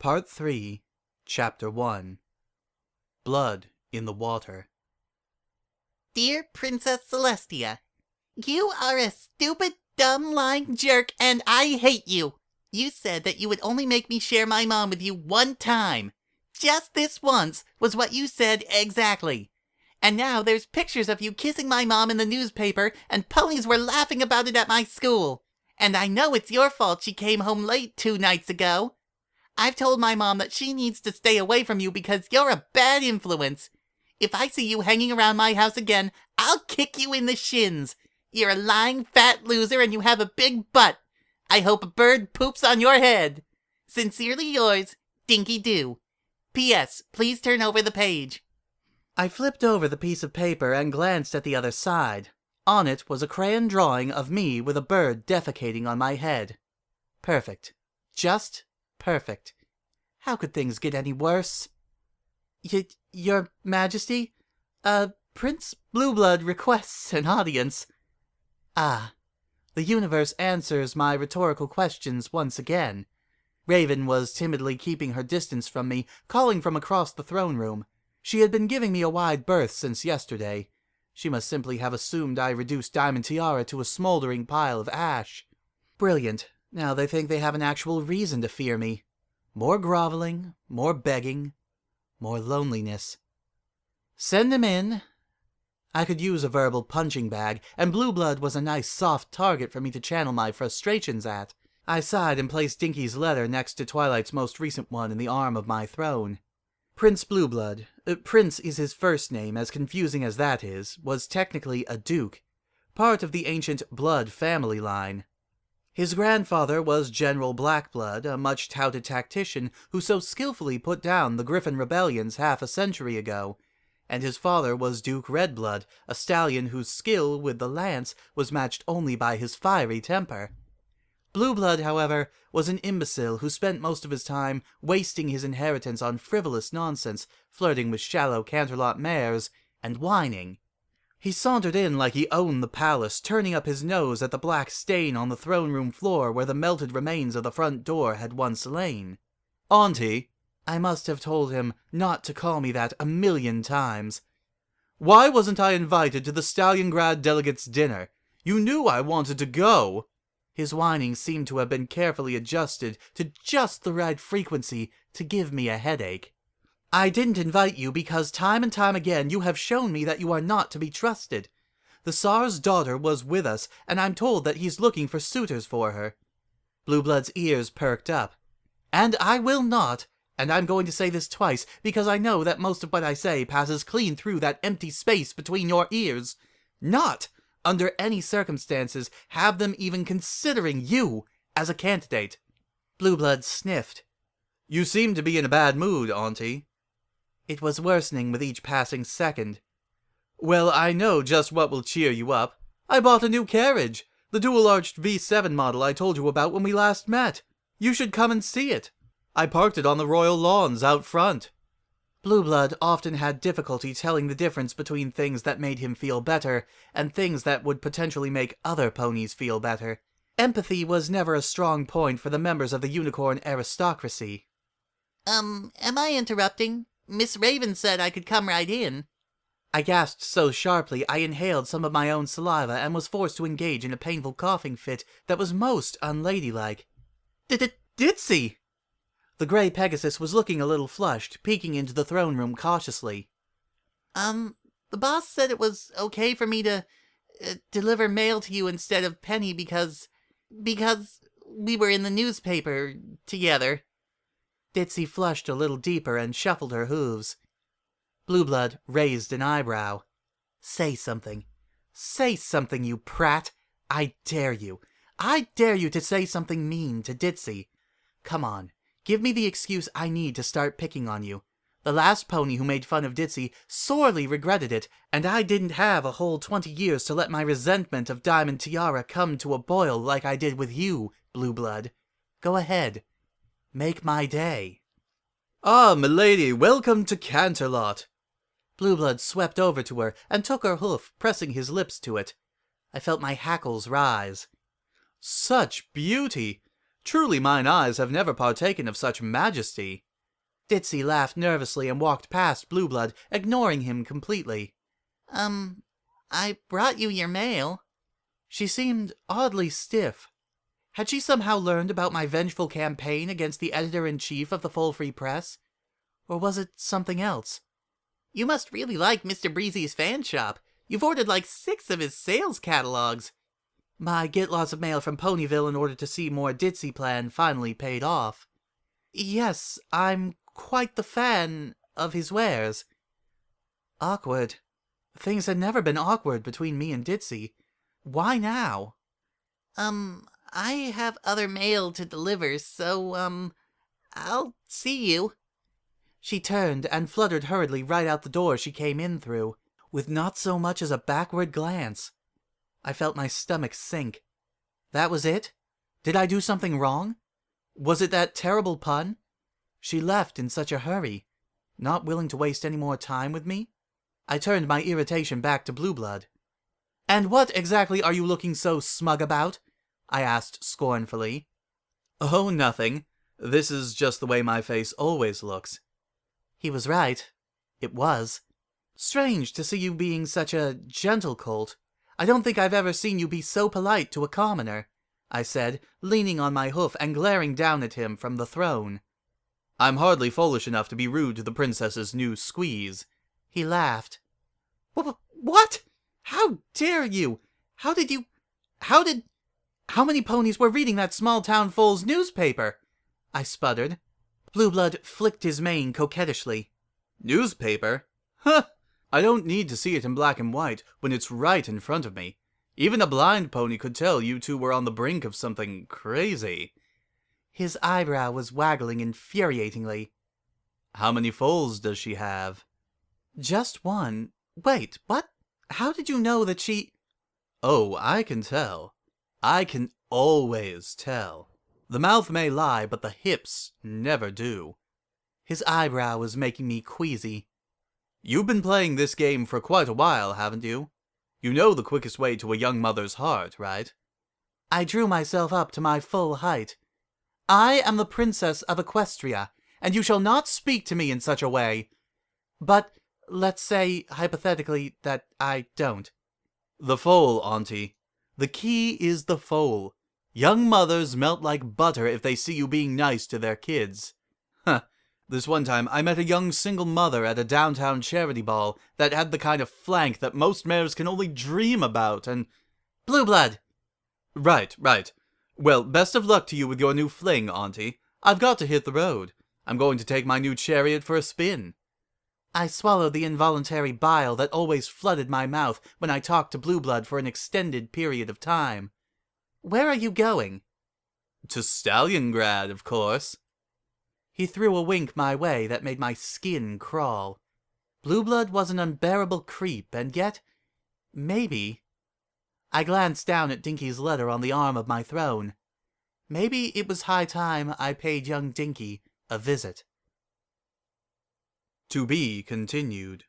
Part 3, Chapter 1. Blood in the Water. Dear Princess Celestia, you are a stupid, dumb, lying jerk, and I hate you. You said that you would only make me share my mom with you one time. Just this once was what you said exactly. And now there's pictures of you kissing my mom in the newspaper, and ponies were laughing about it at my school. And I know it's your fault she came home late 2 nights ago. I've told my mom that she needs to stay away from you because you're a bad influence. If I see you hanging around my house again, I'll kick you in the shins. You're a lying fat loser and you have a big butt. I hope a bird poops on your head. Sincerely yours, Dinky Doo. P.S. Please turn over the page. I flipped over the piece of paper and glanced at the other side. On it was a crayon drawing of me with a bird defecating on my head. Perfect. Just perfect. How could things get any worse? Your Majesty? Prince Blueblood requests an audience. Ah, the universe answers my rhetorical questions once again. Raven was timidly keeping her distance from me, calling from across the throne room. She had been giving me a wide berth since yesterday. She must simply have assumed I reduced Diamond Tiara to a smoldering pile of ash. Brilliant. Now they think they have an actual reason to fear me. More groveling, more begging, more loneliness. Send him in. I could use a verbal punching bag, and Blueblood was a nice soft target for me to channel my frustrations at. I sighed and placed Dinky's letter next to Twilight's most recent one in the arm of my throne. Prince Blueblood, Prince is his first name, as confusing as that is, was technically a duke, part of the ancient Blood family line. His grandfather was General Blackblood, a much-touted tactician who so skillfully put down the Griffin rebellions half a century ago, and his father was Duke Redblood, a stallion whose skill with the lance was matched only by his fiery temper. Blueblood, however, was an imbecile who spent most of his time wasting his inheritance on frivolous nonsense, flirting with shallow Canterlot mares, and whining. He sauntered in like he owned the palace, turning up his nose at the black stain on the throne room floor where the melted remains of the front door had once lain. Auntie, I must have told him not to call me that 1,000,000 times. Why wasn't I invited to the Stalliongrad delegates' dinner? You knew I wanted to go. His whining seemed to have been carefully adjusted to just the right frequency to give me a headache. I didn't invite you because time and time again you have shown me that you are not to be trusted. The Tsar's daughter was with us, and I'm told that he's looking for suitors for her. Blueblood's ears perked up. And I will not, and I'm going to say this twice, because I know that most of what I say passes clean through that empty space between your ears. Not, under any circumstances, have them even considering you as a candidate. Blueblood sniffed. You seem to be in a bad mood, Auntie. It was worsening with each passing second. Well, I know just what will cheer you up. I bought a new carriage, the dual-arched V7 model I told you about when we last met. You should come and see it. I parked it on the royal lawns out front. Blueblood often had difficulty telling the difference between things that made him feel better and things that would potentially make other ponies feel better. Empathy was never a strong point for the members of the unicorn aristocracy. Am I interrupting? Miss Raven said I could come right in. I gasped so sharply I inhaled some of my own saliva and was forced to engage in a painful coughing fit that was most unladylike. Ditzy! The grey Pegasus was looking a little flushed, peeking into the throne room cautiously. The boss said it was okay for me to deliver mail to you instead of Penny because we were in the newspaper together. Ditzy flushed a little deeper and shuffled her hooves. Blueblood raised an eyebrow. Say something. Say something, you prat. I dare you. I dare you to say something mean to Ditzy. Come on, give me the excuse I need to start picking on you. The last pony who made fun of Ditzy sorely regretted it, and I didn't have a whole 20 years to let my resentment of Diamond Tiara come to a boil like I did with you, Blueblood. Go ahead. Make my day. Ah, milady, welcome to Canterlot. Blueblood swept over to her and took her hoof, pressing his lips to it. I felt my hackles rise. Such beauty! Truly mine eyes have never partaken of such majesty. Ditsy laughed nervously and walked past Blue Blood, ignoring him completely. I brought you your mail. She seemed oddly stiff. Had she somehow learned about my vengeful campaign against the editor-in-chief of the Full Free Press? Or was it something else? You must really like Mr. Breezy's fan shop. You've ordered like 6 of his sales catalogs. My get lots of mail from Ponyville in order to see more Ditsy plan finally paid off. Yes, I'm quite the fan of his wares. Awkward. Things had never been awkward between me and Ditsy. Why now? I have other mail to deliver, so, I'll see you. She turned and fluttered hurriedly right out the door she came in through, with not so much as a backward glance. I felt my stomach sink. That was it? Did I do something wrong? Was it that terrible pun? She left in such a hurry, not willing to waste any more time with me? I turned my irritation back to Blue Blood. And what exactly are you looking so smug about? I asked scornfully. Oh, nothing. This is just the way my face always looks. He was right. It was. Strange to see you being such a gentle colt. I don't think I've ever seen you be so polite to a commoner, I said, leaning on my hoof and glaring down at him from the throne. I'm hardly foolish enough to be rude to the princess's new squeeze. He laughed. What? How dare you? How many ponies were reading that small-town foal's newspaper? I sputtered. Blue Blood flicked his mane coquettishly. Newspaper? Huh! I don't need to see it in black and white when it's right in front of me. Even a blind pony could tell you two were on the brink of something crazy. His eyebrow was waggling infuriatingly. How many foals does she have? Just one. Wait, what? How did you know that she... Oh, I can tell. I can always tell. The mouth may lie, but the hips never do. His eyebrow was making me queasy. You've been playing this game for quite a while, haven't you? You know the quickest way to a young mother's heart, right? I drew myself up to my full height. I am the Princess of Equestria, and you shall not speak to me in such a way. But let's say, hypothetically, that I don't. The foal, Auntie. The key is the foal. Young mothers melt like butter if they see you being nice to their kids. Huh. This one time, I met a young single mother at a downtown charity ball that had the kind of flank that most mares can only dream about, and... Blue Blood! Right. Well, best of luck to you with your new fling, Auntie. I've got to hit the road. I'm going to take my new chariot for a spin. I swallowed the involuntary bile that always flooded my mouth when I talked to Blue Blood for an extended period of time. Where are you going? To Stalliongrad, of course. He threw a wink my way that made my skin crawl. Blue Blood was an unbearable creep, and yet... maybe... I glanced down at Dinky's letter on the arm of my throne. Maybe it was high time I paid young Dinky a visit. To be continued.